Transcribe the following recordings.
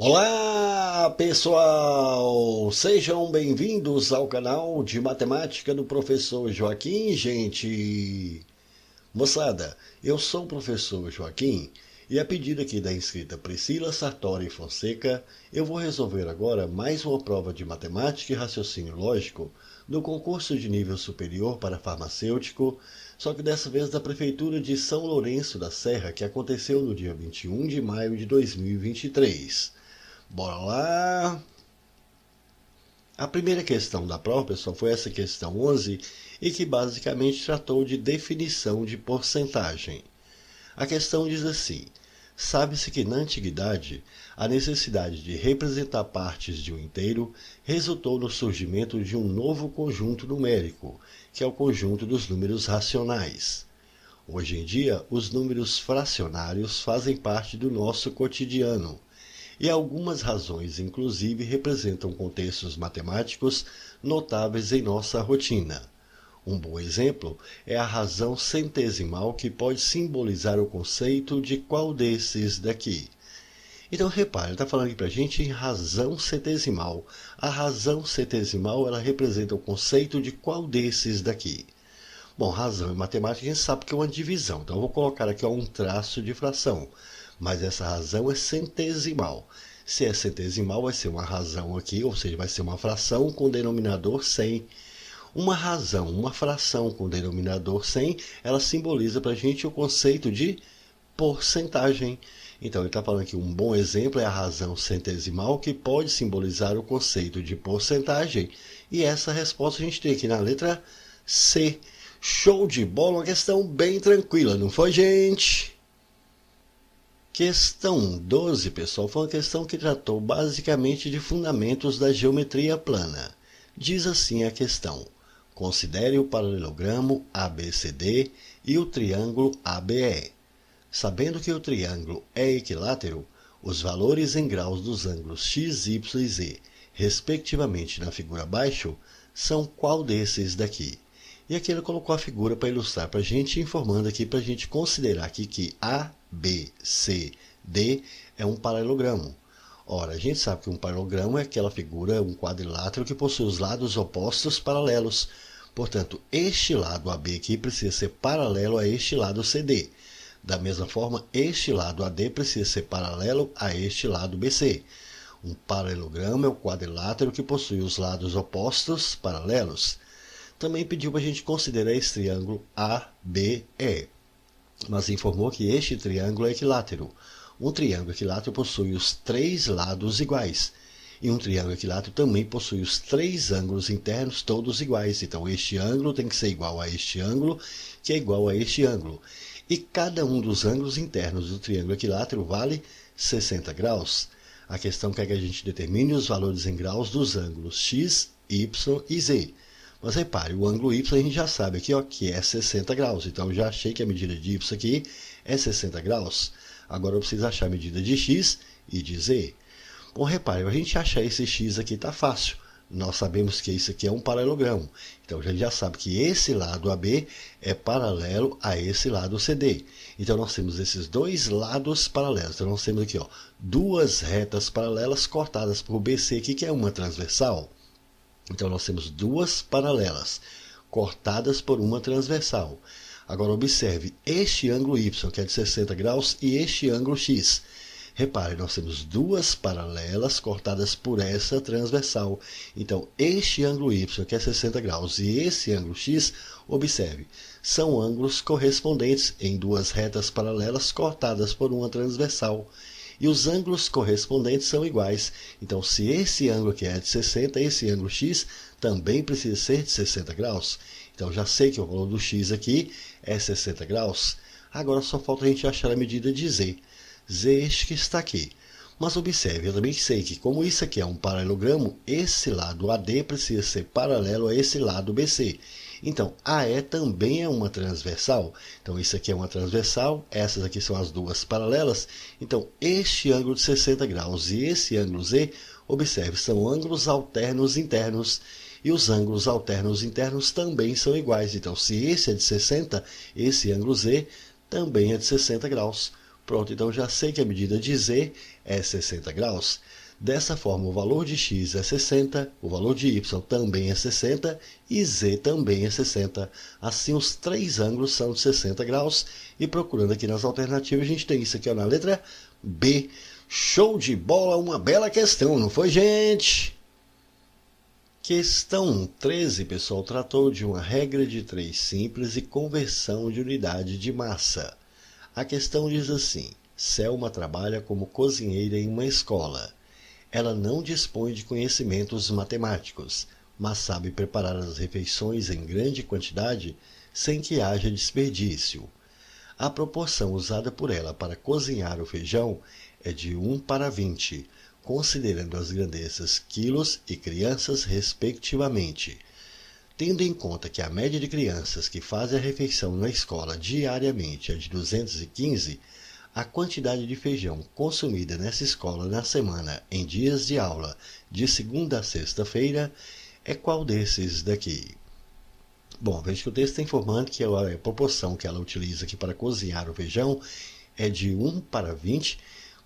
Olá, pessoal! Sejam bem-vindos ao canal de matemática do professor Joaquim, gente! Moçada, eu sou o professor Joaquim e a pedido aqui da inscrita Priscila Sartori Fonseca, eu vou resolver agora mais uma prova de matemática e raciocínio lógico do concurso de nível superior para farmacêutico, só que dessa vez da Prefeitura de São Lourenço da Serra, que aconteceu no dia 21 de maio de 2023. Bora lá! A primeira questão da prova, pessoal, foi essa questão 11, e que basicamente tratou de definição de porcentagem. A questão diz assim: sabe-se que na antiguidade, a necessidade de representar partes de um inteiro resultou no surgimento de um novo conjunto numérico, que é o conjunto dos números racionais. Hoje em dia, os números fracionários fazem parte do nosso cotidiano, e algumas razões, inclusive, representam contextos matemáticos notáveis em nossa rotina. Um bom exemplo é a razão centesimal, que pode simbolizar o conceito de qual desses daqui. Então, repare, ele está falando aqui para a gente em razão centesimal. A razão centesimal, ela representa o conceito de qual desses daqui. Bom, razão em matemática a gente sabe que é uma divisão, então eu vou colocar aqui um traço de fração. Mas essa razão é centesimal. Se é centesimal, vai ser uma razão aqui, ou seja, vai ser uma fração com denominador 100. Uma razão, uma fração com denominador 100, ela simboliza para a gente o conceito de porcentagem. Então, ele está falando que um bom exemplo é a razão centesimal, que pode simbolizar o conceito de porcentagem. E essa resposta a gente tem aqui na letra C. Show de bola, uma questão bem tranquila, não foi, gente? Questão 12, pessoal, foi uma questão que tratou basicamente de fundamentos da geometria plana. Diz assim a questão: considere o paralelogramo ABCD e o triângulo ABE. Sabendo que o triângulo é equilátero, os valores em graus dos ângulos x, y e z, respectivamente na figura abaixo, são qual desses daqui? E aqui ele colocou a figura para ilustrar para a gente, informando aqui para a gente considerar aqui que A, B, C, D é um paralelogramo. Ora, a gente sabe que um paralelogramo é aquela figura, um quadrilátero que possui os lados opostos paralelos. Portanto, este lado AB aqui precisa ser paralelo a este lado CD. Da mesma forma, este lado AD precisa ser paralelo a este lado BC. Um paralelogramo é o quadrilátero que possui os lados opostos paralelos. Também pediu para a gente considerar esse triângulo ABE, mas informou que este triângulo é equilátero. Um triângulo equilátero possui os três lados iguais, e um triângulo equilátero também possui os três ângulos internos todos iguais. Então, este ângulo tem que ser igual a este ângulo, que é igual a este ângulo. E cada um dos ângulos internos do triângulo equilátero vale 60 graus. A questão quer que a gente determine os valores em graus dos ângulos x, y e z. Mas repare, o ângulo y a gente já sabe aqui, ó, que é 60 graus. Então, eu já achei que a medida de y aqui é 60 graus. Agora, eu preciso achar a medida de x e de z. Bom, repare, a gente achar esse x aqui está fácil. Nós sabemos que isso aqui é um paralelogramo. Então, a gente já sabe que esse lado AB é paralelo a esse lado CD. Então, nós temos esses dois lados paralelos. Então, nós temos aqui, ó, duas retas paralelas cortadas por BC aqui, que é uma transversal. Então, nós temos duas paralelas cortadas por uma transversal. Agora, observe este ângulo y, que é de 60 graus, e este ângulo x. Repare, nós temos duas paralelas cortadas por essa transversal. Então, este ângulo y, que é 60 graus, e esse ângulo x, observe, são ângulos correspondentes em duas retas paralelas cortadas por uma transversal. E os ângulos correspondentes são iguais. Então, se esse ângulo aqui é de 60, esse ângulo x também precisa ser de 60 graus. Então, já sei que o valor do x aqui é 60 graus. Agora, só falta a gente achar a medida de z. Z este que está aqui. Mas observe, eu também sei que como isso aqui é um paralelogramo, esse lado AD precisa ser paralelo a esse lado BC. Então, AE também é uma transversal. Então, isso aqui é uma transversal, essas aqui são as duas paralelas. Então, este ângulo de 60 graus e esse ângulo Z, observe, são ângulos alternos internos. E os ângulos alternos internos também são iguais. Então, se esse é de 60, esse ângulo Z também é de 60 graus. Pronto, então já sei que a medida de Z é 60 graus. Dessa forma, o valor de x é 60, o valor de y também é 60 e z também é 60. Assim, os três ângulos são de 60 graus. E procurando aqui nas alternativas, a gente tem isso aqui ó, na letra B. Show de bola, uma bela questão, não foi, gente? Questão 13, pessoal, tratou de uma regra de 3 simples e conversão de unidade de massa. A questão diz assim: Selma trabalha como cozinheira em uma escola. Ela não dispõe de conhecimentos matemáticos, mas sabe preparar as refeições em grande quantidade sem que haja desperdício. A proporção usada por ela para cozinhar o feijão é de 1:20, considerando as grandezas quilos e crianças respectivamente. Tendo em conta que a média de crianças que fazem a refeição na escola diariamente é de 215, a quantidade de feijão consumida nessa escola na semana em dias de aula de segunda a sexta-feira é qual desses daqui? Bom, veja que o texto está informando que a proporção que ela utiliza aqui para cozinhar o feijão é de 1:20,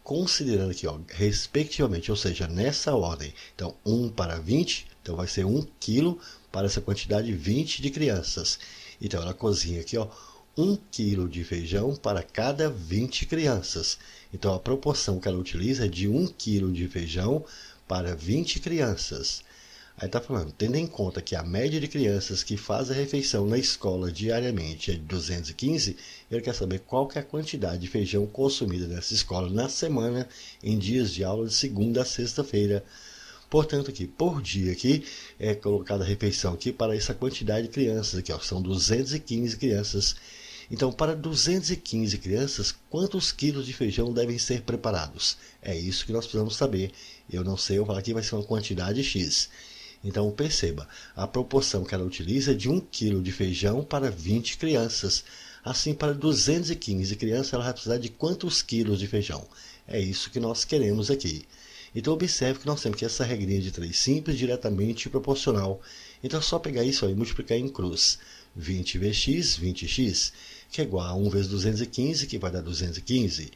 considerando aqui, ó, respectivamente, ou seja, nessa ordem. Então, 1:20, então vai ser 1 quilo para essa quantidade 20 de crianças. Então, ela cozinha aqui, ó, 1 quilo de feijão para cada 20 crianças. Então, a proporção que ela utiliza é de 1 quilo de feijão para 20 crianças. Aí está falando, tendo em conta que a média de crianças que faz a refeição na escola diariamente é de 215, ele quer saber qual que é a quantidade de feijão consumida nessa escola na semana em dias de aula de segunda a sexta-feira. Portanto, aqui, por dia, aqui, é colocada a refeição aqui para essa quantidade de crianças, aqui, ó, são 215 crianças. Então, para 215 crianças, quantos quilos de feijão devem ser preparados? É isso que nós precisamos saber. Eu não sei, eu vou falar aqui vai ser uma quantidade X. Então, perceba, a proporção que ela utiliza é de 1 quilo de feijão para 20 crianças. Assim, para 215 crianças, ela vai precisar de quantos quilos de feijão? É isso que nós queremos aqui. Então, observe que nós temos que essa regrinha de 3 simples diretamente proporcional. Então, é só pegar isso aí e multiplicar em cruz. 20 vezes x, 20x, que é igual a 1 vezes 215, que vai dar 215.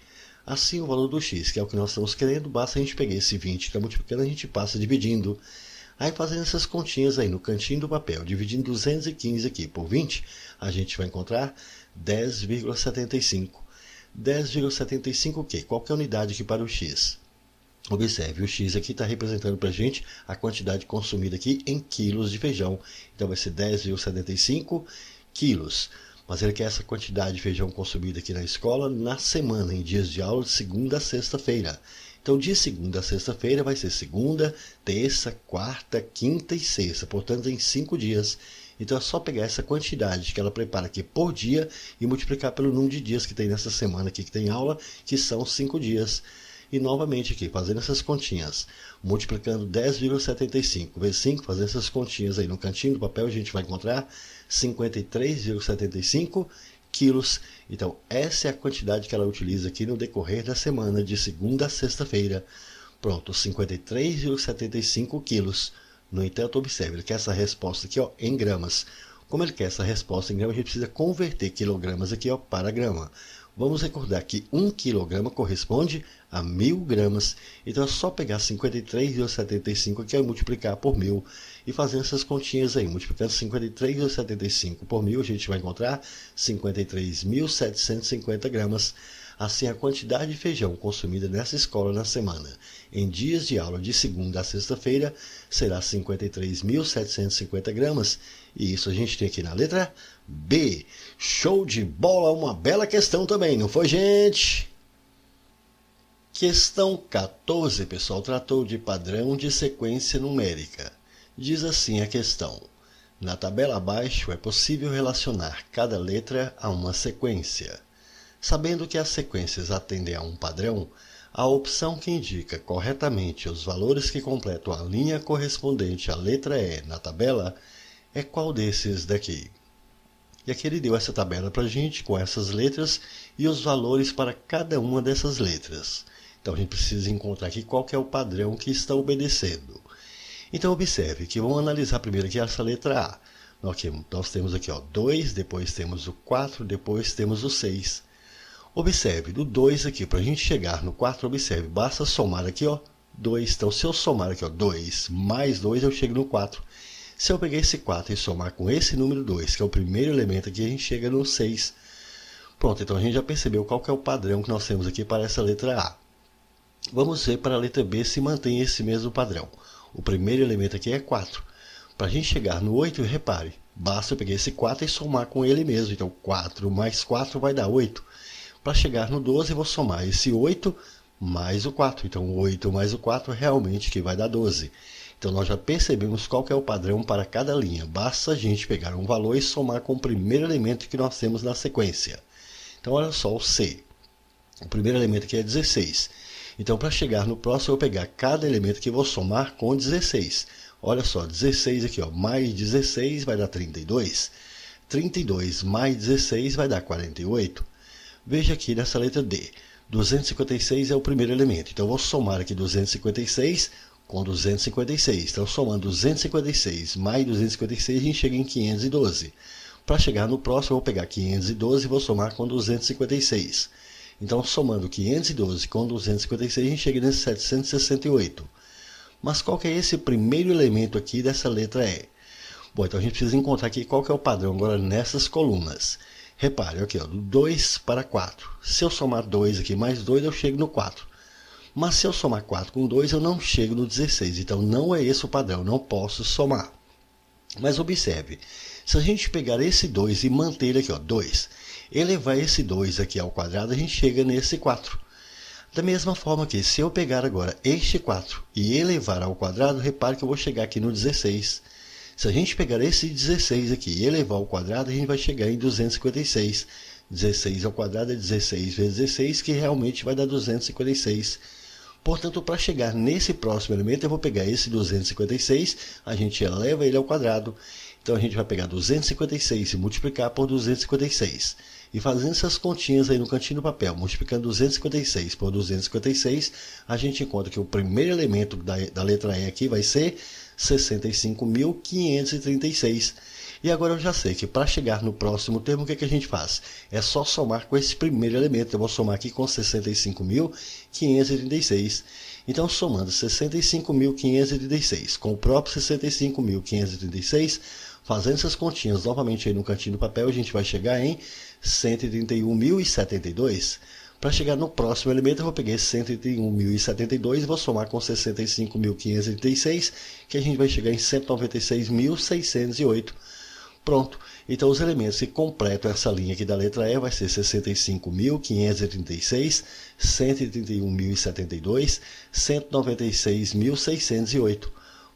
Assim, o valor do x, que é o que nós estamos querendo, basta a gente pegar esse 20 que está multiplicando, a gente passa dividindo. Aí, fazendo essas continhas aí no cantinho do papel, dividindo 215 aqui por 20, a gente vai encontrar 10,75. 10,75 o quê? Qual que é a unidade aqui para o x? Observe, o x aqui está representando para a gente a quantidade consumida aqui em quilos de feijão. Então, vai ser 10,75 quilos. Mas ele quer essa quantidade de feijão consumida aqui na escola na semana, em dias de aula de segunda a sexta-feira. Então, de segunda a sexta-feira vai ser segunda, terça, quarta, quinta e sexta. Portanto, em 5 dias. Então, é só pegar essa quantidade que ela prepara aqui por dia e multiplicar pelo número de dias que tem nessa semana aqui que tem aula, que são 5 dias. E novamente aqui, fazendo essas continhas, multiplicando 10,75 vezes 5, fazendo essas continhas aí no cantinho do papel, a gente vai encontrar 53,75 quilos. Então, essa é a quantidade que ela utiliza aqui no decorrer da semana, de segunda a sexta-feira. Pronto, 53,75 quilos. No entanto, observe, ele quer essa resposta aqui ó, em gramas. Como ele quer essa resposta em gramas, a gente precisa converter quilogramas aqui ó, para grama. Vamos recordar que 1 quilograma corresponde a 1.000 gramas. Então é só pegar 53,75 aqui e multiplicar por 1.000. E fazendo essas continhas aí, multiplicando 53,75 por 1.000, a gente vai encontrar 53.750 gramas. Assim, a quantidade de feijão consumida nessa escola na semana, em dias de aula de segunda a sexta-feira, será 53.750 gramas. E isso a gente tem aqui na letra B. Show de bola, uma bela questão também, não foi, gente? Questão 14, pessoal, tratou de padrão de sequência numérica. Diz assim a questão: na tabela abaixo é possível relacionar cada letra a uma sequência. Sabendo que as sequências atendem a um padrão, a opção que indica corretamente os valores que completam a linha correspondente à letra E na tabela é qual desses daqui? E aqui ele deu essa tabela para a gente com essas letras e os valores para cada uma dessas letras. Então a gente precisa encontrar aqui qual que é o padrão que está obedecendo. Então observe que vamos analisar primeiro aqui essa letra A. Nós temos aqui ó, 2, depois temos o 4, depois temos o 6. Observe, do 2 aqui, para a gente chegar no 4, observe, basta somar aqui, ó, 2. Então, se eu somar aqui, ó, 2 mais 2, eu chego no 4. Se eu pegar esse 4 e somar com esse número 2, que é o primeiro elemento aqui, a gente chega no 6. Pronto, então a gente já percebeu qual que é o padrão que nós temos aqui para essa letra A. Vamos ver para a letra B se mantém esse mesmo padrão. O primeiro elemento aqui é 4. Para a gente chegar no 8, repare, basta eu pegar esse 4 e somar com ele mesmo. Então, 4 mais 4 vai dar 8. Para chegar no 12, eu vou somar esse 8 mais o 4. Então, 8 mais o 4 realmente que vai dar 12. Então, nós já percebemos qual que é o padrão para cada linha. Basta a gente pegar um valor e somar com o primeiro elemento que nós temos na sequência. Então, olha só o C. O primeiro elemento aqui é 16. Então, para chegar no próximo, eu vou pegar cada elemento que eu vou somar com 16. Olha só, 16 aqui, ó, mais 16 vai dar 32. 32 mais 16 vai dar 48. Veja aqui nessa letra D. 256 é o primeiro elemento. Então, eu vou somar aqui 256 com 256. Então, somando 256 mais 256, a gente chega em 512. Para chegar no próximo, eu vou pegar 512 e vou somar com 256. Então, somando 512 com 256, a gente chega nesse 768. Mas qual que é esse primeiro elemento aqui dessa letra E? Bom, então a gente precisa encontrar aqui qual que é o padrão agora nessas colunas. Repare, aqui, ó, do 2 para 4. Se eu somar 2 aqui mais 2, eu chego no 4. Mas se eu somar 4 com 2, eu não chego no 16. Então, não é esse o padrão, não posso somar. Mas observe, se a gente pegar esse 2 e manter aqui, ó, 2, elevar esse 2 aqui ao quadrado, a gente chega nesse 4. Da mesma forma que, se eu pegar agora este 4 e elevar ao quadrado, repare que eu vou chegar aqui no 16. Se a gente pegar esse 16 aqui e elevar ao quadrado, a gente vai chegar em 256. 16 ao quadrado é 16 vezes 16, que realmente vai dar 256. Portanto, para chegar nesse próximo elemento, eu vou pegar esse 256, a gente eleva ele ao quadrado. Então, a gente vai pegar 256 e multiplicar por 256. E fazendo essas continhas aí no cantinho do papel, multiplicando 256 por 256, a gente encontra que o primeiro elemento da letra E aqui vai ser 65.536. E agora eu já sei que para chegar no próximo termo, o que a gente faz? É só somar com esse primeiro elemento. Eu vou somar aqui com 65.536. Então, somando 65.536 com o próprio 65.536, fazendo essas continhas novamente aí no cantinho do papel, a gente vai chegar em 131.072. Para chegar no próximo elemento, eu vou pegar esse 131.072 e vou somar com 65.536, que a gente vai chegar em 196.608. Pronto. Então, os elementos que completam essa linha aqui da letra E vai ser 65.536, 131.072, 196.608.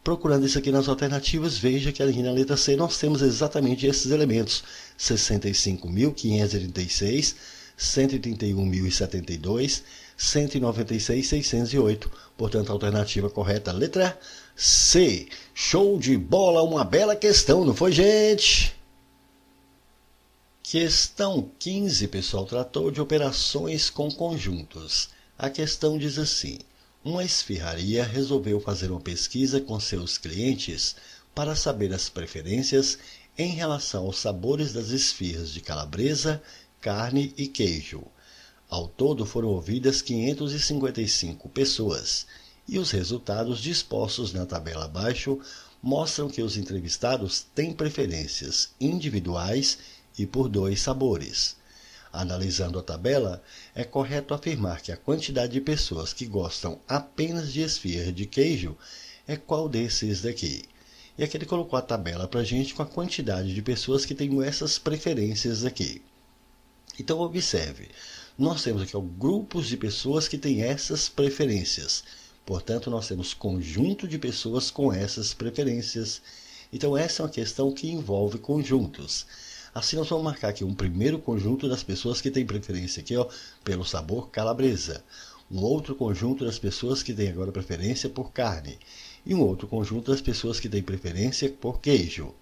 Procurando isso aqui nas alternativas, veja que ali na letra C nós temos exatamente esses elementos. 65.536, 131.072, 196.608. Portanto, a alternativa correta, letra C. Show de bola, uma bela questão, não foi, gente? Questão 15, pessoal, tratou de operações com conjuntos. A questão diz assim: uma esfirraria resolveu fazer uma pesquisa com seus clientes para saber as preferências em relação aos sabores das esfirras de calabresa, carne e queijo. Ao todo foram ouvidas 555 pessoas, e os resultados dispostos na tabela abaixo mostram que os entrevistados têm preferências individuais e por 2 sabores. Analisando a tabela, é correto afirmar que a quantidade de pessoas que gostam apenas de esfirra de queijo é qual desses daqui. E aqui ele colocou a tabela para a gente com a quantidade de pessoas que têm essas preferências aqui. Então, observe, nós temos aqui grupos de pessoas que têm essas preferências. Portanto, nós temos conjunto de pessoas com essas preferências. Então, essa é uma questão que envolve conjuntos. Assim, nós vamos marcar aqui um primeiro conjunto das pessoas que têm preferência aqui, ó, pelo sabor calabresa. Um outro conjunto das pessoas que têm agora preferência por carne. E um outro conjunto das pessoas que têm preferência por queijo.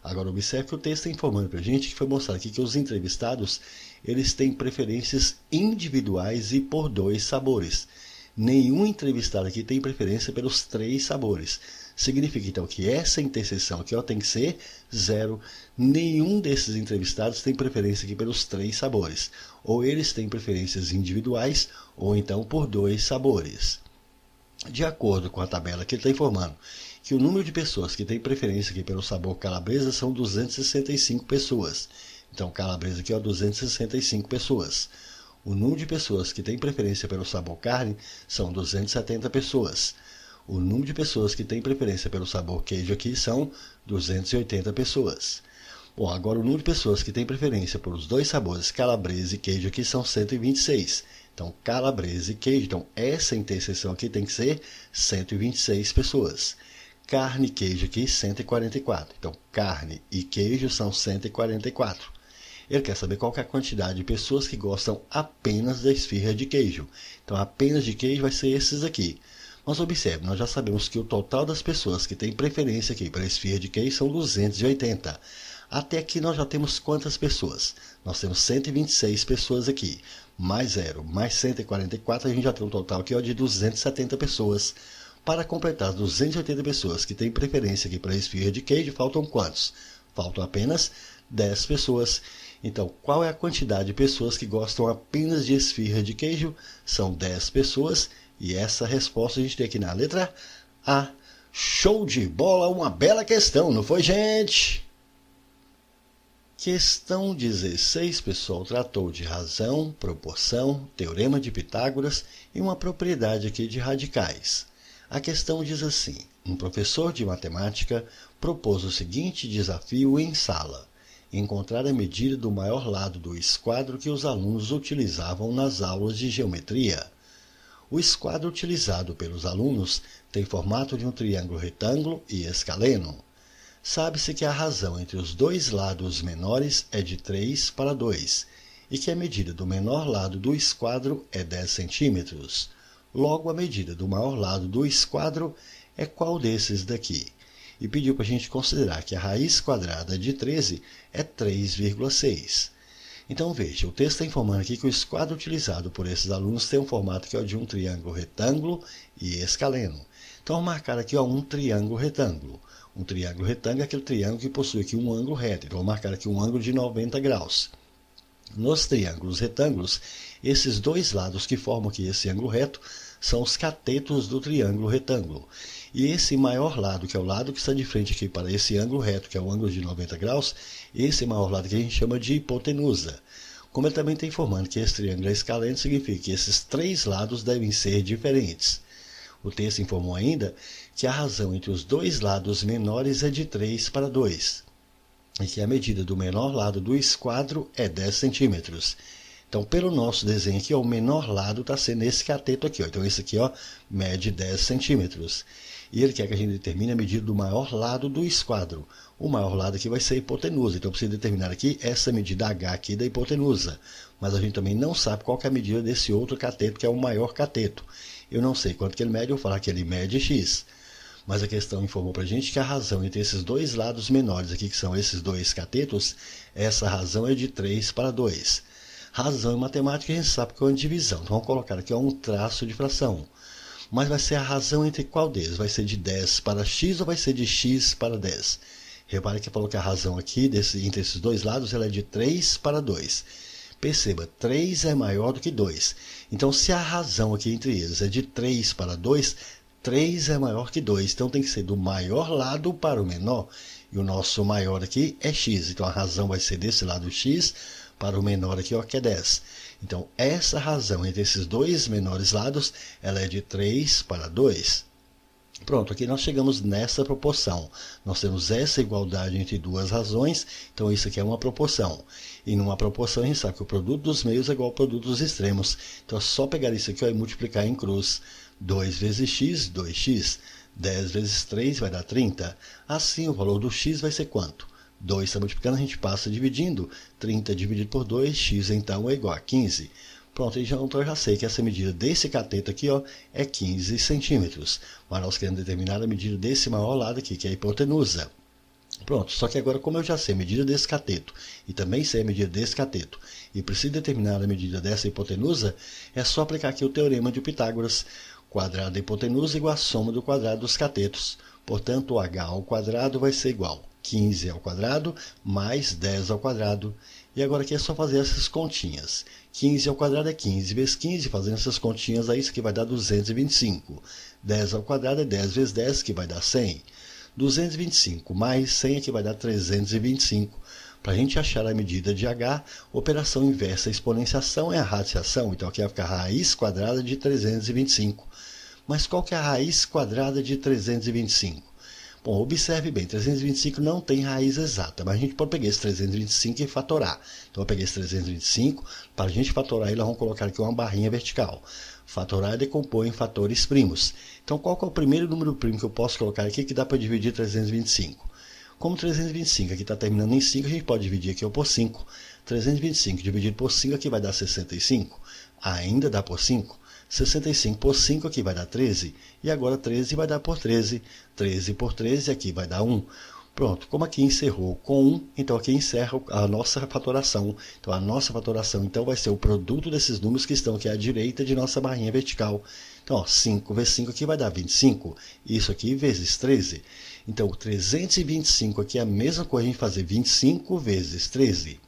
Agora, observe que o texto está informando para a gente que foi mostrado aqui que os entrevistados eles têm preferências individuais e por 2 sabores. Nenhum entrevistado aqui tem preferência pelos 3 sabores. Significa então que essa interseção aqui tem que ser 0. Nenhum desses entrevistados tem preferência aqui pelos 3 sabores. Ou eles têm preferências individuais, ou então por 2 sabores. De acordo com a tabela que ele está informando, que o número de pessoas que tem preferência aqui pelo sabor calabresa são 265 pessoas. Então, calabresa aqui, 265 pessoas. O número de pessoas que tem preferência pelo sabor carne são 270 pessoas. O número de pessoas que tem preferência pelo sabor queijo aqui são 280 pessoas. Bom, agora o número de pessoas que tem preferência pelos 2 sabores calabresa e queijo aqui são 126. Então, calabresa e queijo, então essa interseção aqui tem que ser 126 pessoas. Carne e queijo aqui, 144. Então, carne e queijo são 144. Ele quer saber qual que é a quantidade de pessoas que gostam apenas da esfirra de queijo. Então, apenas de queijo vai ser esses aqui. Mas observe, nós já sabemos que o total das pessoas que têm preferência aqui para a esfirra de queijo são 280. Até aqui nós já temos quantas pessoas? Nós temos 126 pessoas aqui. Mais 0, mais 144, a gente já tem um total aqui de 270 pessoas. Para completar as 280 pessoas que têm preferência aqui para a esfirra de queijo, faltam quantos? Faltam apenas 10 pessoas. Então, qual é a quantidade de pessoas que gostam apenas de esfirra de queijo? São 10 pessoas. E essa resposta a gente tem aqui na letra A. Show de bola, uma bela questão, não foi, gente? Questão 16, pessoal, tratou de razão, proporção, teorema de Pitágoras e uma propriedade aqui de radicais. A questão diz assim: um professor de matemática propôs o seguinte desafio em sala: encontrar a medida do maior lado do esquadro que os alunos utilizavam nas aulas de geometria. O esquadro utilizado pelos alunos tem formato de um triângulo retângulo e escaleno. Sabe-se que a razão entre os 2 lados menores é de 3:2 e que a medida do menor lado do esquadro é 10 centímetros. Logo, a medida do maior lado do esquadro é qual desses daqui? E pediu para a gente considerar que a raiz quadrada de 13 é 3,6. Então veja, o texto está informando aqui que o esquadro utilizado por esses alunos tem um formato que é de um triângulo retângulo e escaleno. Então vamos marcar aqui um triângulo retângulo. Um triângulo retângulo é aquele triângulo que possui aqui um ângulo reto. Então vamos marcar aqui um ângulo de 90 graus. Nos triângulos retângulos, esses 2 lados que formam aqui esse ângulo reto são os catetos do triângulo retângulo. E esse maior lado, que é o lado que está de frente aqui para esse ângulo reto, que é o ângulo de 90 graus, esse maior lado que a gente chama de hipotenusa. Como ele também está informando que esse triângulo é escaleno, significa que esses 3 lados devem ser diferentes. O texto informou ainda que a razão entre os 2 lados menores é de 3:2 e que a medida do menor lado do esquadro é 10 centímetros. Então, pelo nosso desenho aqui, o menor lado está sendo esse cateto aqui. Então, esse aqui mede 10 centímetros. E ele quer que a gente determine a medida do maior lado do esquadro. O maior lado aqui vai ser a hipotenusa. Então, precisa determinar aqui essa medida H aqui da hipotenusa. Mas a gente também não sabe qual que é a medida desse outro cateto, que é o maior cateto. Eu não sei quanto que ele mede, eu vou falar que ele mede x. Mas a questão informou para a gente que a razão entre esses 2 lados menores aqui, que são esses 2 catetos, essa razão é de 3:2. Razão em matemática a gente sabe que é uma divisão. Então vamos colocar aqui um traço de fração. Mas vai ser a razão entre qual deles? Vai ser de 10 para x ou vai ser de x para 10? Repare que falou que a razão aqui, entre esses 2 lados, ela é de 3:2. Perceba, 3 é maior do que 2. Então, se a razão aqui entre eles é de 3:2, 3 é maior que 2. Então, tem que ser do maior lado para o menor. E o nosso maior aqui é x. Então, a razão vai ser desse lado x para o menor aqui, que é 10. Então, essa razão entre esses 2 menores lados, ela é de 3:2. Pronto, aqui nós chegamos nessa proporção. Nós temos essa igualdade entre 2 razões, então isso aqui é uma proporção. E numa proporção a gente sabe que o produto dos meios é igual ao produto dos extremos. Então é só pegar isso aqui e multiplicar em cruz. 2 vezes x, 2x. 10 vezes 3 vai dar 30. Assim o valor do x vai ser quanto? 2 está multiplicando, a gente passa dividindo. 30 dividido por 2, x então é igual a 15. Pronto, então eu já sei que essa medida desse cateto aqui é 15 centímetros. Mas nós queremos determinar a medida desse maior lado aqui, que é a hipotenusa. Pronto, só que agora como eu já sei a medida desse cateto e também sei a medida desse cateto e preciso determinar a medida dessa hipotenusa, é só aplicar aqui o teorema de Pitágoras. Quadrado da hipotenusa igual a soma do quadrado dos catetos. Portanto, o h ao quadrado vai ser igual a 15 ao quadrado mais 10 ao quadrado. E agora aqui é só fazer essas continhas. 15 ao quadrado é 15 vezes 15, fazendo essas continhas aí, isso aqui vai dar 225. 10 ao quadrado é 10 vezes 10, que vai dar 100. 225 mais 100 aqui vai dar 325. Para a gente achar a medida de h, operação inversa à exponenciação é a radiciação. Então aqui vai ficar a raiz quadrada de 325. Mas qual que é a raiz quadrada de 325? Bom, observe bem, 325 não tem raiz exata, mas a gente pode pegar esse 325 e fatorar. Então eu peguei esse 325, para a gente fatorar ele, nós vamos colocar aqui uma barrinha vertical. Fatorar decompõe em fatores primos. Então qual que é o primeiro número primo que eu posso colocar aqui que dá para dividir 325? Como 325 aqui está terminando em 5, a gente pode dividir aqui por 5. 325 dividido por 5 aqui vai dar 65. Ainda dá por 5. 65 por 5 aqui vai dar 13. E agora 13 vai dar por 13. 13 por 13 aqui vai dar 1. Pronto, como aqui encerrou com 1, então aqui encerra a nossa fatoração. Então a nossa fatoração então vai ser o produto desses números que estão aqui à direita de nossa barrinha vertical. Então, ó, 5 vezes 5 aqui vai dar 25. Isso aqui vezes 13. Então, 325 aqui é a mesma coisa a gente fazer 25 vezes 13.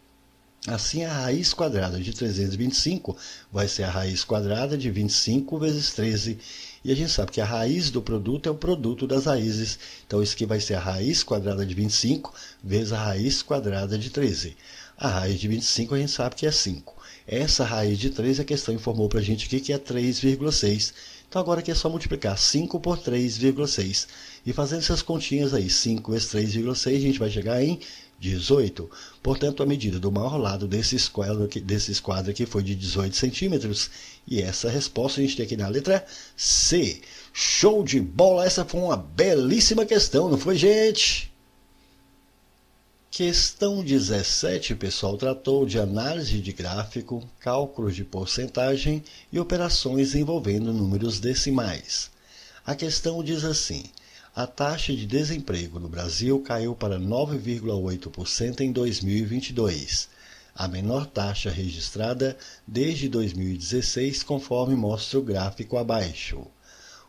Assim, a raiz quadrada de 325 vai ser a raiz quadrada de 25 vezes 13. E a gente sabe que a raiz do produto é o produto das raízes. Então, isso aqui vai ser a raiz quadrada de 25 vezes a raiz quadrada de 13. A raiz de 25 a gente sabe que é 5. Essa raiz de 13 a questão informou para a gente aqui que é 3,6. Então, agora aqui é só multiplicar 5 por 3,6. E fazendo essas continhas aí, 5 vezes 3,6, a gente vai chegar em 18. Portanto, a medida do maior lado desse esquadro aqui foi de 18 centímetros. E essa resposta a gente tem aqui na letra C. Show de bola! Essa foi uma belíssima questão, não foi, gente? Questão 17, pessoal, tratou de análise de gráfico, cálculos de porcentagem e operações envolvendo números decimais. A questão diz assim: a taxa de desemprego no Brasil caiu para 9,8% em 2022, a menor taxa registrada desde 2016, conforme mostra o gráfico abaixo.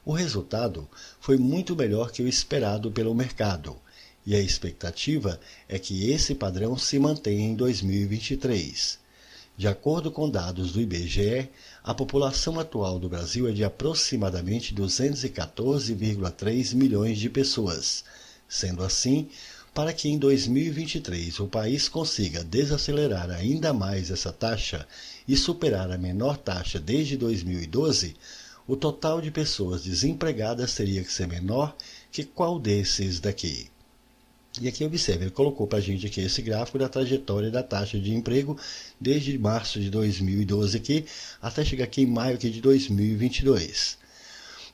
O resultado foi muito melhor que o esperado pelo mercado, e a expectativa é que esse padrão se mantenha em 2023. De acordo com dados do IBGE, a população atual do Brasil é de aproximadamente 214,3 milhões de pessoas. Sendo assim, para que em 2023 o país consiga desacelerar ainda mais essa taxa e superar a menor taxa desde 2012, o total de pessoas desempregadas teria que ser menor que qual desses daqui? E aqui observe, ele colocou para a gente aqui esse gráfico da trajetória da taxa de emprego desde março de 2012 aqui, até chegar aqui em maio aqui de 2022.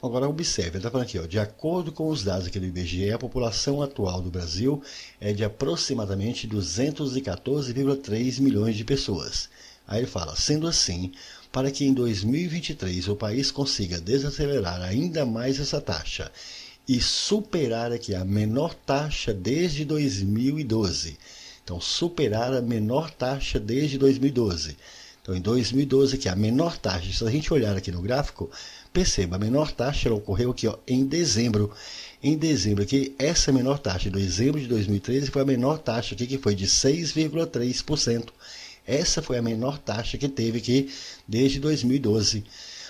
Agora observe, ele está falando aqui, ó, de acordo com os dados aqui do IBGE, a população atual do Brasil é de aproximadamente 214,3 milhões de pessoas. Aí ele fala, sendo assim, para que em 2023 o país consiga desacelerar ainda mais essa taxa e superar aqui a menor taxa desde 2012. Então, superar a menor taxa desde 2012. Então, em 2012 aqui, a menor taxa, se a gente olhar aqui no gráfico, perceba, a menor taxa ela ocorreu aqui, ó, em dezembro. Em dezembro aqui, essa menor taxa, em dezembro de 2013, foi a menor taxa aqui, que foi de 6,3%. Essa foi a menor taxa que teve aqui desde 2012.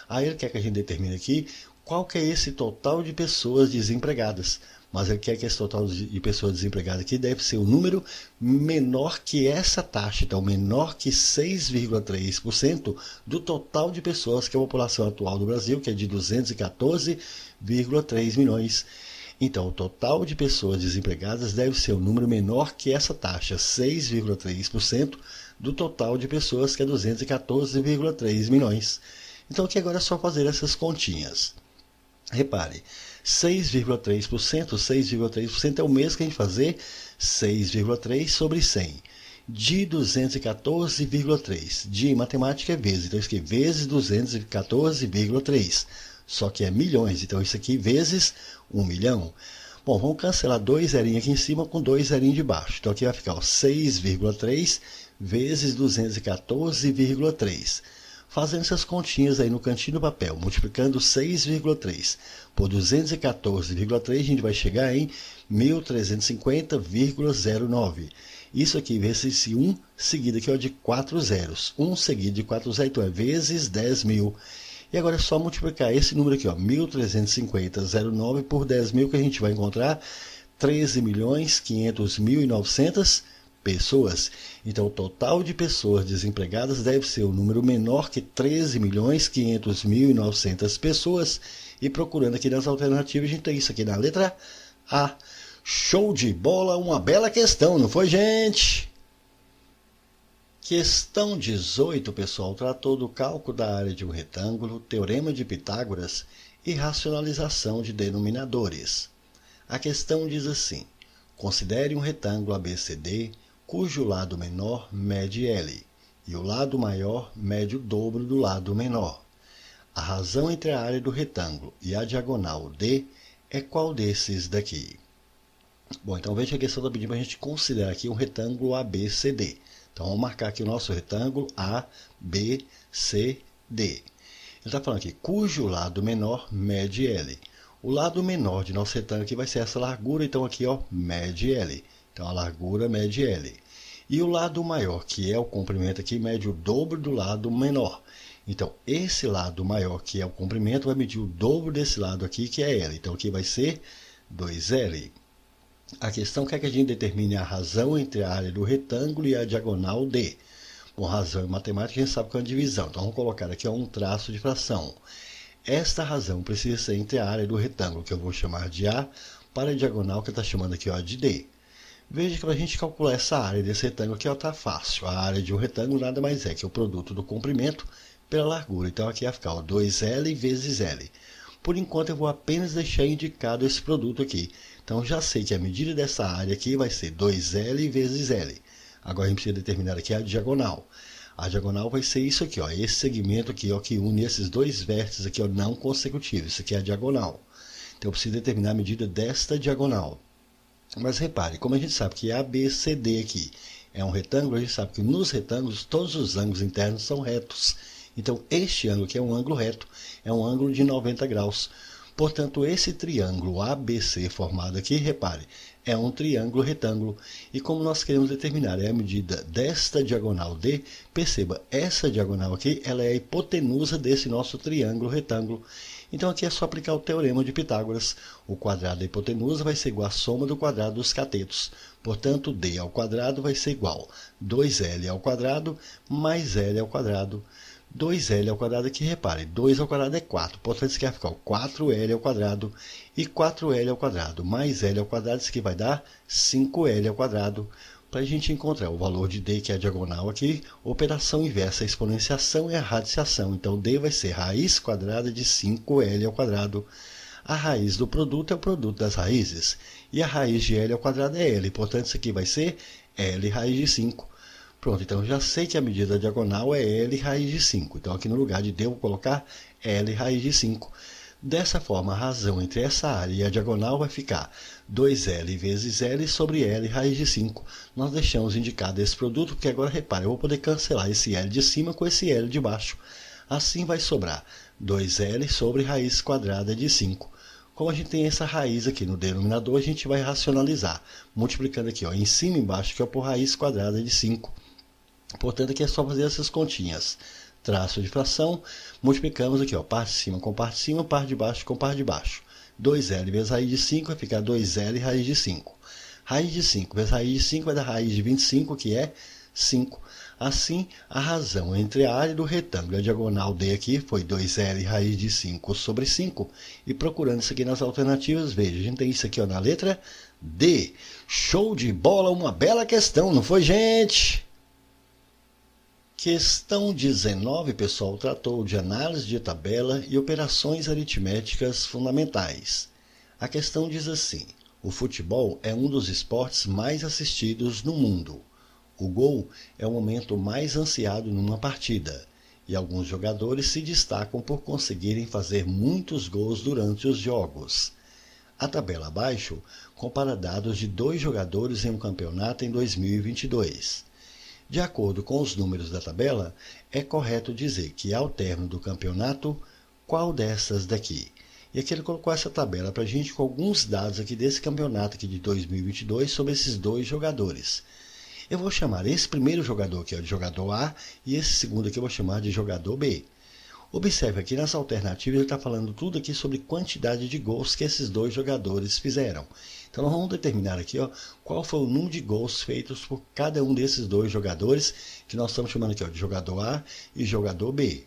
Aí ele quer que a gente determine aqui qual que é esse total de pessoas desempregadas. Mas ele quer que esse total de pessoas desempregadas aqui deve ser um número menor que essa taxa. Então, menor que 6,3% do total de pessoas que é a população atual do Brasil, que é de 214,3 milhões. Então, o total de pessoas desempregadas deve ser um número menor que essa taxa, 6,3% do total de pessoas, que é 214,3 milhões. Então, aqui agora é só fazer essas continhas. Repare, 6,3% é o mesmo que a gente fazer 6,3 sobre 100. De 214,3. De matemática é vezes. Então, isso aqui é vezes 214,3. Só que é milhões. Então, isso aqui vezes 1 milhão. Bom, vamos cancelar 2 zerinhos aqui em cima com 2 zerinhos de baixo. Então, aqui vai ficar 6,3 vezes 214,3. Fazendo essas continhas aí no cantinho do papel, multiplicando 6,3 por 214,3, a gente vai chegar em 1.350,09. Isso aqui, esse 1 seguido aqui ó, de 4 zeros. 1 seguido de 4 zeros, então é vezes 10.000. E agora é só multiplicar esse número aqui, ó, 1.350,09 por 10.000, que a gente vai encontrar 13.500.900 pessoas. Então, o total de pessoas desempregadas deve ser um número menor que 13.500.900 pessoas. E procurando aqui nas alternativas, a gente tem isso aqui na letra A. Show de bola, uma bela questão, não foi, gente? Questão 18, pessoal, tratou do cálculo da área de um retângulo, teorema de Pitágoras e racionalização de denominadores. A questão diz assim: considere um retângulo ABCD, cujo lado menor mede L, e o lado maior mede o dobro do lado menor. A razão entre a área do retângulo e a diagonal D é qual desses daqui? Bom, então veja que a questão está pedindo para a gente considerar aqui um retângulo ABCD. Então vamos marcar aqui o nosso retângulo ABCD. Ele está falando aqui, cujo lado menor mede L. O lado menor de nosso retângulo aqui vai ser essa largura, então aqui ó, mede L. Então a largura mede L. E o lado maior, que é o comprimento aqui, mede o dobro do lado menor. Então esse lado maior, que é o comprimento, vai medir o dobro desse lado aqui, que é L. Então aqui vai ser 2L. A questão quer que a gente determine a razão entre a área do retângulo e a diagonal D. Bom, razão em matemática a gente sabe que é uma divisão. Então vamos colocar aqui ó, um traço de fração. Esta razão precisa ser entre a área do retângulo, que eu vou chamar de A, para a diagonal, que está chamando aqui ó, de D. Veja que para a gente calcular essa área desse retângulo aqui está fácil. A área de um retângulo nada mais é que o produto do comprimento pela largura. Então aqui vai ficar ó, 2L vezes L. Por enquanto eu vou apenas deixar indicado esse produto aqui. Então já sei que a medida dessa área aqui vai ser 2L vezes L. Agora a gente precisa determinar aqui a diagonal. A diagonal vai ser isso aqui, ó, esse segmento aqui ó, que une esses dois vértices aqui ó, não consecutivos. Isso aqui é a diagonal. Então eu preciso determinar a medida desta diagonal. Mas repare, como a gente sabe que ABCD aqui é um retângulo, a gente sabe que nos retângulos todos os ângulos internos são retos. Então este ângulo aqui é um ângulo reto, é um ângulo de 90 graus. Portanto, esse triângulo ABC formado aqui, repare, é um triângulo retângulo. E como nós queremos determinar a medida desta diagonal D, perceba, essa diagonal aqui, ela é a hipotenusa desse nosso triângulo retângulo. Então aqui é só aplicar o teorema de Pitágoras. O quadrado da hipotenusa vai ser igual à soma do quadrado dos catetos. Portanto, D ao quadrado vai ser igual a 2L ao quadrado mais L ao quadrado. 2L ao quadrado aqui, repare, 2 ao quadrado é 4, portanto isso aqui vai ficar 4L ao quadrado, e 4L ao quadrado mais L ao quadrado, isso aqui vai dar 5L ao quadrado. Para a gente encontrar o valor de D, que é a diagonal aqui, operação inversa, a exponenciação e a radiciação. Então D vai ser raiz quadrada de 5L ao quadrado. A raiz do produto é o produto das raízes, e a raiz de L ao quadrado é L, portanto isso aqui vai ser L raiz de 5. Pronto, então já sei que a medida da diagonal é L raiz de 5. Então aqui no lugar de D eu vou colocar L raiz de 5. Dessa forma, a razão entre essa área e a diagonal vai ficar 2L vezes L sobre L raiz de 5. Nós deixamos indicado esse produto, porque agora, repare, eu vou poder cancelar esse L de cima com esse L de baixo. Assim vai sobrar 2L sobre raiz quadrada de 5. Como a gente tem essa raiz aqui no denominador, a gente vai racionalizar, multiplicando aqui ó, em cima e embaixo, que é por raiz quadrada de 5. Portanto, aqui é só fazer essas continhas. Traço de fração, multiplicamos aqui, ó, parte de cima com parte de cima, parte de baixo com parte de baixo. 2L vezes raiz de 5 vai ficar 2L raiz de 5. Raiz de 5 vezes raiz de 5 vai dar raiz de 25, que é 5. Assim, a razão entre a área do retângulo e a diagonal D aqui foi 2L raiz de 5 sobre 5. E procurando isso aqui nas alternativas, veja, a gente tem isso aqui ó, na letra D. Show de bola, uma bela questão, não foi, gente? Questão 19, pessoal, tratou de análise de tabela e operações aritméticas fundamentais. A questão diz assim: o futebol é um dos esportes mais assistidos no mundo. O gol é o momento mais ansiado numa partida, e alguns jogadores se destacam por conseguirem fazer muitos gols durante os jogos. A tabela abaixo compara dados de 2 jogadores em um campeonato em 2022. De acordo com os números da tabela, é correto dizer que ao término do campeonato, qual dessas daqui? E aqui ele colocou essa tabela para a gente com alguns dados aqui desse campeonato aqui de 2022 sobre esses dois jogadores. Eu vou chamar esse primeiro jogador aqui de jogador A e esse segundo aqui eu vou chamar de jogador B. Observe aqui nessa alternativa ele está falando tudo aqui sobre quantidade de gols que esses dois jogadores fizeram. Então nós vamos determinar aqui qual foi o número de gols feitos por cada um desses dois jogadores que nós estamos chamando aqui de jogador A e jogador B.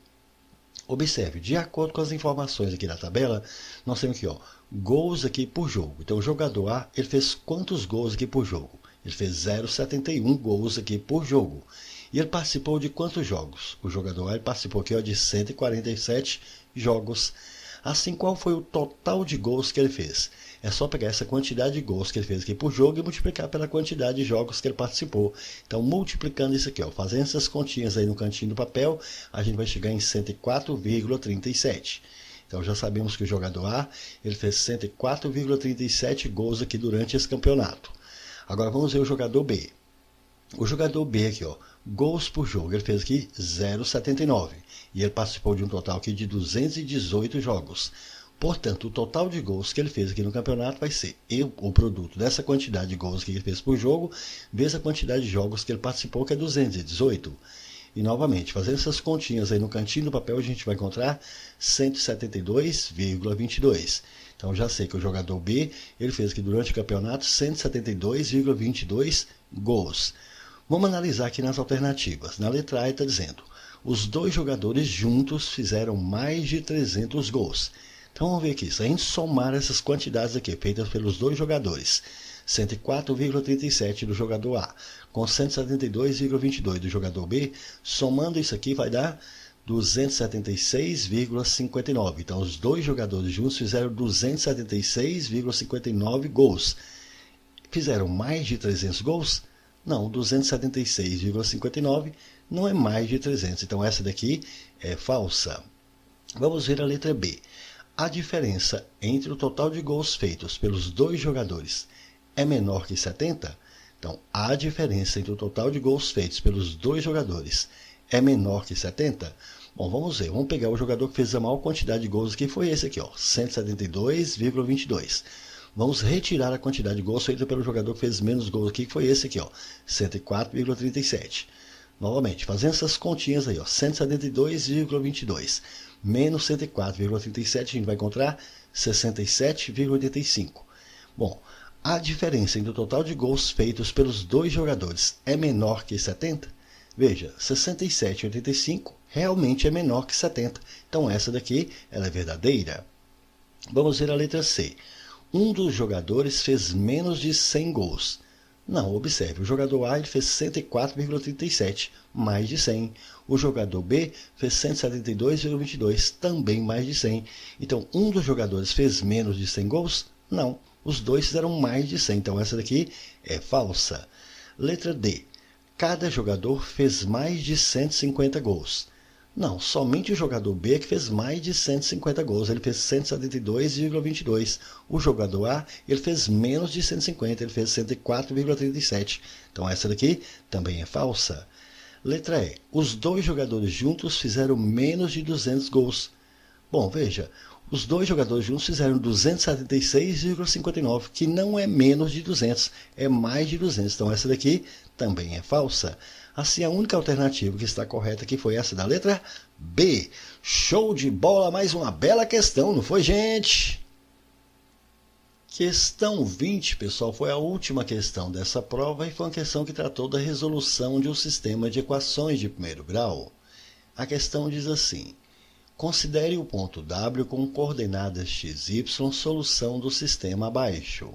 Observe, de acordo com as informações aqui da tabela, nós temos aqui gols aqui por jogo. Então o jogador A ele fez quantos gols aqui por jogo? Ele fez 0,71 gols aqui por jogo. E ele participou de quantos jogos? O jogador A ele participou aqui de 147 jogos. Assim, qual foi o total de gols que ele fez? É só pegar essa quantidade de gols que ele fez aqui por jogo e multiplicar pela quantidade de jogos que ele participou. Então, multiplicando isso aqui, fazendo essas continhas aí no cantinho do papel, a gente vai chegar em 104,37. Então, já sabemos que o jogador A ele fez 104,37 gols aqui durante esse campeonato. Agora, vamos ver o jogador B. O jogador B aqui, gols por jogo, ele fez aqui 0,79 e ele participou de um total aqui de 218 jogos. Portanto, o total de gols que ele fez aqui no campeonato vai ser o produto dessa quantidade de gols que ele fez por jogo, vezes a quantidade de jogos que ele participou, que é 218. E novamente, fazendo essas continhas aí no cantinho do papel, a gente vai encontrar 172,22. Então, eu já sei que o jogador B, ele fez aqui durante o campeonato 172,22 gols. Vamos analisar aqui nas alternativas. Na letra A está dizendo, os dois jogadores juntos fizeram mais de 300 gols. Então vamos ver aqui, se a gente somar essas quantidades aqui, feitas pelos dois jogadores, 104,37 do jogador A, com 172,22 do jogador B, somando isso aqui vai dar 276,59. Então os dois jogadores juntos fizeram 276,59 gols. Fizeram mais de 300 gols? Não, 276,59 não é mais de 300. Então essa daqui é falsa. Vamos ver a letra B. A diferença entre o total de gols feitos pelos dois jogadores é menor que 70? Então, a diferença entre o total de gols feitos pelos dois jogadores é menor que 70? Bom, vamos ver. Vamos pegar o jogador que fez a maior quantidade de gols aqui, foi esse aqui, 172,22. Vamos retirar a quantidade de gols feita pelo jogador que fez menos gols aqui, que foi esse aqui, 104,37. Novamente, fazendo essas continhas aí, 172,22 menos 104,37, a gente vai encontrar 67,85. Bom, a diferença entre o total de gols feitos pelos dois jogadores é menor que 70? Veja, 67,85 realmente é menor que 70. Então essa daqui ela é verdadeira. Vamos ver a letra C. Um dos jogadores fez menos de 100 gols. Não, observe, o jogador A ele fez 104,37, mais de 100. O jogador B fez 172,22, também mais de 100. Então, um dos jogadores fez menos de 100 gols? Não, os dois fizeram mais de 100. Então, essa daqui é falsa. Letra D. Cada jogador fez mais de 150 gols. Não, somente o jogador B que fez mais de 150 gols. Ele fez 172,22. O jogador A ele fez menos de 150. Ele fez 104,37. Então essa daqui também é falsa. Letra E. Os dois jogadores juntos fizeram menos de 200 gols. Bom, veja, os dois jogadores juntos fizeram 276,59, que não é menos de 200, é mais de 200. Então essa daqui também é falsa. Assim, a única alternativa que está correta aqui foi essa da letra B. Show de bola, mais uma bela questão, não foi, gente? Questão 20, pessoal, foi a última questão dessa prova e foi uma questão que tratou da resolução de um sistema de equações de primeiro grau. A questão diz assim: considere o ponto W com coordenadas x, y, solução do sistema abaixo.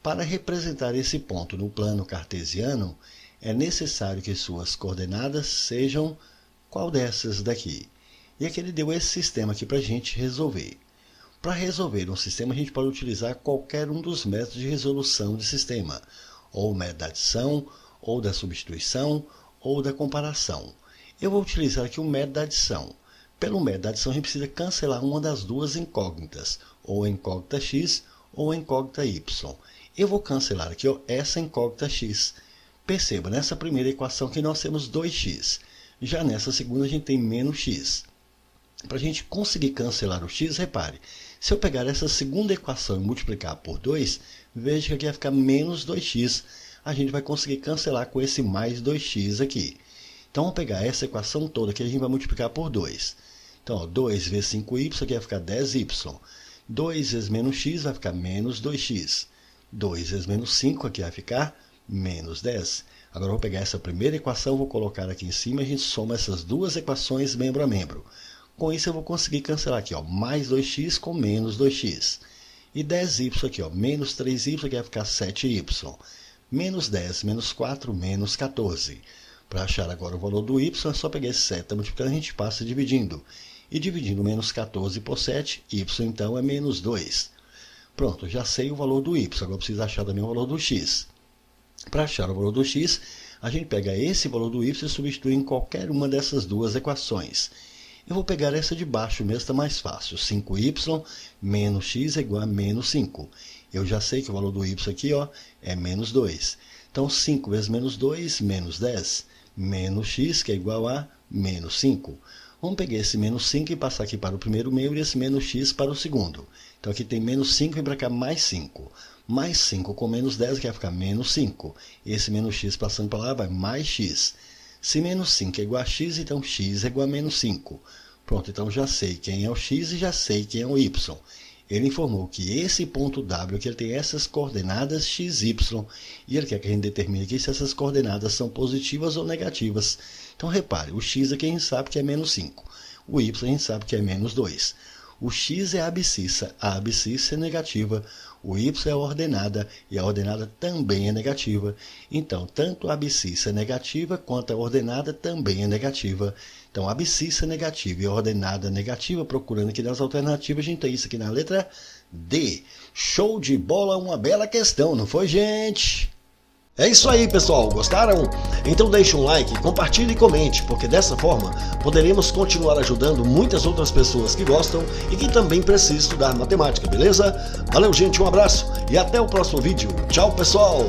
Para representar esse ponto no plano cartesiano, é necessário que suas coordenadas sejam qual dessas daqui? E aqui ele deu esse sistema aqui para a gente resolver. Para resolver um sistema, a gente pode utilizar qualquer um dos métodos de resolução de sistema, ou o método da adição, ou da substituição, ou da comparação. Eu vou utilizar aqui o método da adição. Pelo método da adição, a gente precisa cancelar uma das duas incógnitas, ou a incógnita x, ou a incógnita y. Eu vou cancelar aqui essa incógnita x. Perceba, nessa primeira equação que nós temos 2x. Já nessa segunda a gente tem menos x. Para a gente conseguir cancelar o x, repare, se eu pegar essa segunda equação e multiplicar por 2, veja que aqui vai ficar menos 2x. A gente vai conseguir cancelar com esse mais 2x aqui. Então, vamos pegar essa equação toda que a gente vai multiplicar por 2. Então, ó, 2 vezes 5y, aqui vai ficar 10y. 2 vezes menos x vai ficar menos 2x. 2 vezes menos 5 aqui vai ficar menos 10. Agora, eu vou pegar essa primeira equação, vou colocar aqui em cima e a gente soma essas duas equações membro a membro. Com isso, eu vou conseguir cancelar aqui, ó, mais 2x com menos 2x. E 10y aqui, ó, menos 3y, aqui vai ficar 7y. Menos 10, menos 4, menos 14. Para achar agora o valor do y, é só pegar esse 7 multiplicando, a gente passa dividindo. E dividindo menos 14 por 7, y então é menos 2. Pronto, já sei o valor do y, agora eu preciso achar também o valor do x. Para achar o valor do x, a gente pega esse valor do y e substitui em qualquer uma dessas duas equações. Eu vou pegar essa de baixo mesmo, está mais fácil. 5y menos x é igual a menos 5. Eu já sei que o valor do y aqui, ó, é menos 2. Então, 5 vezes menos 2, menos 10. Menos x, que é igual a menos 5. Vamos pegar esse menos 5 e passar aqui para o primeiro meio e esse menos x para o segundo. Então, aqui tem menos 5 e para cá mais 5. Mais 5 com menos 10, que vai ficar menos 5. Esse menos x passando para lá vai mais x. Se menos 5 é igual a x, então x é igual a menos 5. Pronto, então já sei quem é o x e já sei quem é o y. Ele informou que esse ponto W que ele tem essas coordenadas x, y, e ele quer que a gente determine aqui se essas coordenadas são positivas ou negativas. Então, repare, o x aqui a gente sabe que é menos 5. O y a gente sabe que é menos 2. O x é a abscissa é negativa. O y é a ordenada, e a ordenada também é negativa. Então, tanto a abscissa é negativa, quanto a ordenada também é negativa. Então, a abscissa é negativa e a ordenada negativa, procurando aqui nas alternativas, a gente tem isso aqui na letra D. Show de bola, uma bela questão, não foi, gente? É isso aí, pessoal. Gostaram? Então deixe um like, compartilhe e comente, porque dessa forma poderemos continuar ajudando muitas outras pessoas que gostam e que também precisam estudar matemática, beleza? Valeu, gente, um abraço e até o próximo vídeo. Tchau, pessoal!